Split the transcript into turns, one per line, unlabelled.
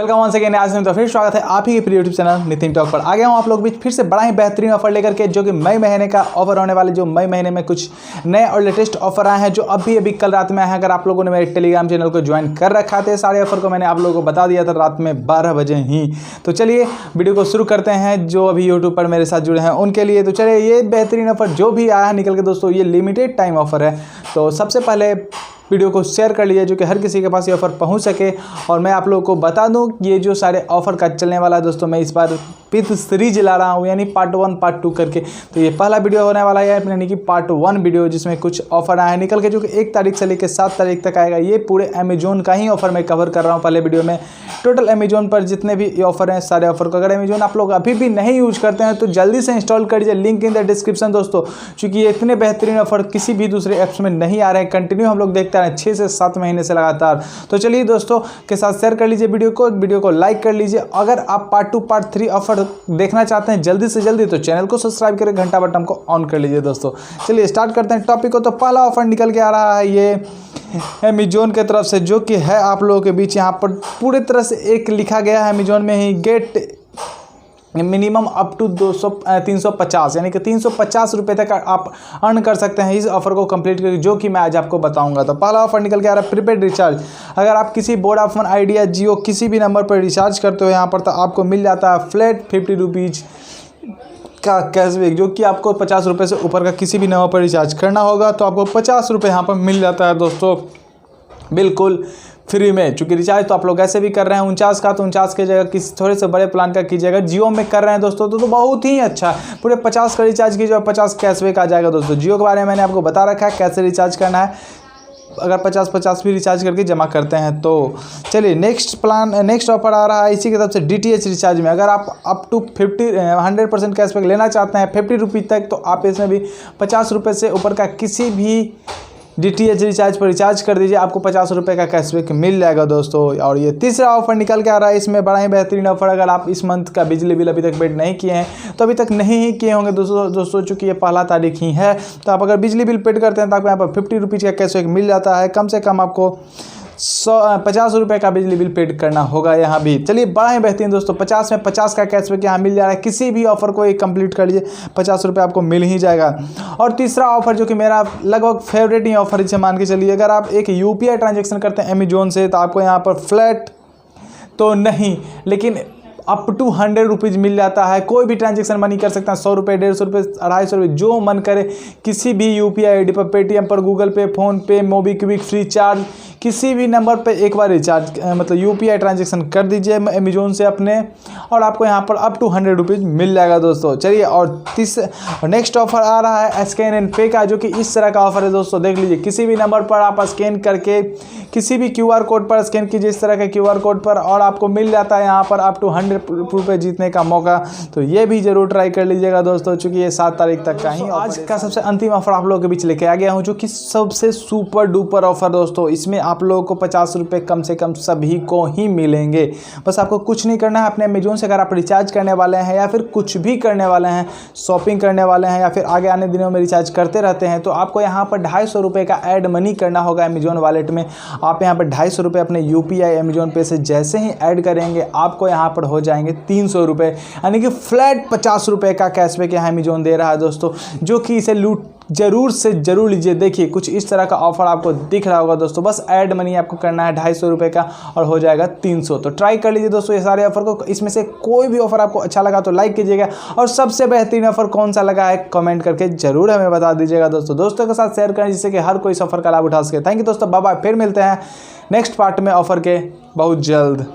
Welcome once again. आज में तो फिर स्वागत है आप ही के प्रिय यूट्यूब चैनल नितिन टॉक पर। आ गया हूँ आप लोग बीच फिर से बड़ा ही बेहतरीन ऑफर लेकर के, जो कि मई महीने का ऑफर होने वाले। जो मई महीने में कुछ नए और लेटेस्ट ऑफर आए हैं, जो अभी कल रात में आए हैं। अगर आप लोगों ने मेरे टेलीग्राम चैनल को ज्वाइन कर रखा था, सारे ऑफर को मैंने आप लोगों को बता दिया था रात में 12 बजे ही। तो चलिए वीडियो को शुरू करते हैं। जो अभी यूट्यूब पर मेरे साथ जुड़े हैं उनके लिए तो चलिए, ये बेहतरीन ऑफर जो भी आया है निकल के दोस्तों, ये लिमिटेड टाइम ऑफर है। तो सबसे पहले वीडियो को शेयर कर लीजिए, जो कि हर किसी के पास ये ऑफ़र पहुंच सके। और मैं आप लोगों को बता दूं, ये जो सारे ऑफ़र का चलने वाला है दोस्तों, मैं इस बार विद सीरीज ला रहा हूं, यानी पार्ट 1 पार्ट 2 करके। तो ये पहला वीडियो होने वाला है, यानी कि पार्ट 1 वीडियो, जिसमें कुछ ऑफ़र आए हैं निकल के, जो कि 1 तारीख से लेकर 7 तारीख तक आएगा। ये पूरे अमेजोन का ही ऑफ़र मैं कवर कर रहा हूँ पहले वीडियो में। टोटल अमेजोन पर जितने भी ऑफ़र हैं, सारे ऑफ़र को अगर अमेजोन आप लोग अभी भी नहीं यूज करते हैं तो जल्दी से इंस्टॉल कर लीजिए, लिंक इन द डिस्क्रिप्शन दोस्तों। क्योंकि ये इतने बेहतरीन ऑफ़र किसी भी दूसरे ऐप्स में नहीं आ रहे हैं। कंटिन्यू हम लोग देखते हैं 6 से 7 महीने से लगातार। तो चलिए दोस्तों के साथ शेयर कर लीजिए वीडियो को लाइक कर लीजिए। अगर आप पार्ट 2 पार्ट 3 ऑफर देखना चाहते हैं जल्दी से जल्दी, तो चैनल को सब्सक्राइब करके घंटा बटन को ऑन कर लीजिए दोस्तों। चलिए स्टार्ट करते हैं टॉपिक को। तो पहला ऑफर निकल के आ रहा है ये अमेजोन की तरफ से, जो कि है आप लोगों के बीच यहाँ पर पूरी तरह से एक लिखा गया है अमेजोन में ही, गेट मिनिमम अप टू 350, यानी कि 350 रुपये तक आप अर्न कर सकते हैं इस ऑफर को कंप्लीट करके, जो कि मैं आज आपको बताऊंगा। तो पहला ऑफर निकल के आ रहा है प्रीपेड रिचार्ज। अगर आप किसी वोडाफोन, आइडिया, जियो किसी भी नंबर पर रिचार्ज करते हो यहाँ पर, तो आपको मिल जाता है फ्लैट 50 रुपीज़ का कैशबैक, जो कि आपको 50 रुपये से ऊपर का किसी भी नंबर पर रिचार्ज करना होगा तो आपको 50 रुपये यहाँ पर मिल जाता है दोस्तों, बिल्कुल फ्री में। चूँकि रिचार्ज तो आप लोग ऐसे भी कर रहे हैं 49 का, तो 49 की जगह किसी थोड़े से बड़े प्लान का कीजिएगा। जियो में कर रहे हैं दोस्तों तो बहुत ही अच्छा, पूरे 50 का रिचार्ज कीजिए और 50 कैशबैक आ जाएगा दोस्तों। जियो के बारे में मैंने आपको बता रखा है कैसे रिचार्ज करना है, अगर 50 भी रिचार्ज करके जमा करते हैं तो। चलिए नेक्स्ट ऑफर आ रहा है इसी की तरफ से DTH रिचार्ज में। अगर आप अप टू 100% कैशबैक लेना चाहते हैं 50 रुपये तक, तो आप इसमें भी 50 रुपये से ऊपर का किसी भी DTH रिचार्ज पर रिचार्ज कर दीजिए, आपको 50 रुपये का कैशबैक मिल जाएगा दोस्तों। और ये तीसरा ऑफर निकल के आ रहा है, इसमें बड़ा ही बेहतरीन ऑफर। अगर आप इस मंथ का बिजली बिल अभी तक पेड नहीं किए हैं तो अभी तक नहीं ही किए होंगे दोस्तों, चूँकि ये पहला तारीख ही है। तो आप अगर बिजली बिल पेड करते हैं तो आपको यहाँ पर 50 रुपीज़ का कैशबैक मिल जाता है। कम से कम आपको 50 रुपये का बिजली बिल पेड करना होगा यहाँ भी। चलिए बड़ा ही बेहतरीन दोस्तों, 50 में 50 का कैशबैक यहाँ मिल जा रहा है। किसी भी ऑफर को एक कंप्लीट कर लीजिए, 50 रुपये आपको मिल ही जाएगा। और तीसरा ऑफर, जो कि मेरा लगभग फेवरेट ही ऑफर इसे मान के चलिए, अगर आप एक UPI ट्रांजेक्शन करते हैं अमेजोन से, तो आपको यहाँ पर फ्लैट तो नहीं, लेकिन अप टू 100 रुपीज़ मिल जाता है। कोई भी ट्रांजेक्शन मनी कर सकता है, 100 रुपये, 150 रुपये, 250 रुपये, जो मन करे किसी भी UPI ID पर, पेटीएम पर, गूगल पे, फ़ोनपे, मोबीक्विक, फ्री चार्ज, किसी भी नंबर पे एक बार रिचार्ज मतलब UPI ट्रांजेक्शन कर दीजिए अमेजोन से अपने, और आपको यहाँ पर अप टू 100 रुपीज़ मिल जाएगा दोस्तों। चलिए और नेक्स्ट ऑफर आ रहा है स्कैन एंड पे का, जो कि इस तरह का ऑफर है दोस्तों। देख लीजिए, किसी भी नंबर पर आप स्कैन करके किसी भी QR कोड पर स्कैन कीजिए, इस तरह के QR कोड पर, और आपको मिल जाता है यहाँ पर अप टू 100 रुपये जीतने का मौका। तो ये भी जरूर ट्राई कर लीजिएगा दोस्तों, चूँकि ये 7 तारीख तक का ही। आज का सबसे अंतिम ऑफर आप लोगों के बीच लेके आ गया हूँ, जो कि सबसे सुपर डुपर ऑफर दोस्तों। इसमें आप लोगों को 50 रुपये कम से कम सभी को ही मिलेंगे। बस आपको कुछ नहीं करना है, अपने अमेजोन से अगर आप रिचार्ज करने वाले हैं या फिर कुछ भी करने वाले हैं, शॉपिंग करने वाले हैं, या फिर आगे आने दिनों में रिचार्ज करते रहते हैं, तो आपको यहाँ पर 250 रुपये का ऐड मनी करना होगा अमेजोन वॉलेट में। आप यहाँ पर 250 रुपये अपने UPI अमेजोन पे से जैसे ही ऐड करेंगे, आपको यहाँ पर हो जाएंगे 300 रुपये, यानी कि फ्लैट 50 रुपये का कैशबैक यहाँ अमेजोन दे रहा है दोस्तों, जो कि इसे लूट जरूर से जरूर लीजिए। देखिए कुछ इस तरह का ऑफर आपको दिख रहा होगा दोस्तों। बस ऐड मनी आपको करना है 250 रुपये का और हो जाएगा 300। तो ट्राई कर लीजिए दोस्तों ये सारे ऑफर को। इसमें से कोई भी ऑफर आपको अच्छा लगा तो लाइक कीजिएगा, और सबसे बेहतरीन ऑफर कौन सा लगा है कमेंट करके जरूर हमें बता दीजिएगा दोस्तों के साथ शेयर करें, जिससे कि हर कोई इस ऑफर का लाभ उठा सके। थैंक यू दोस्तों, बाय बाय। फिर मिलते हैं नेक्स्ट पार्ट में ऑफर के बहुत जल्द।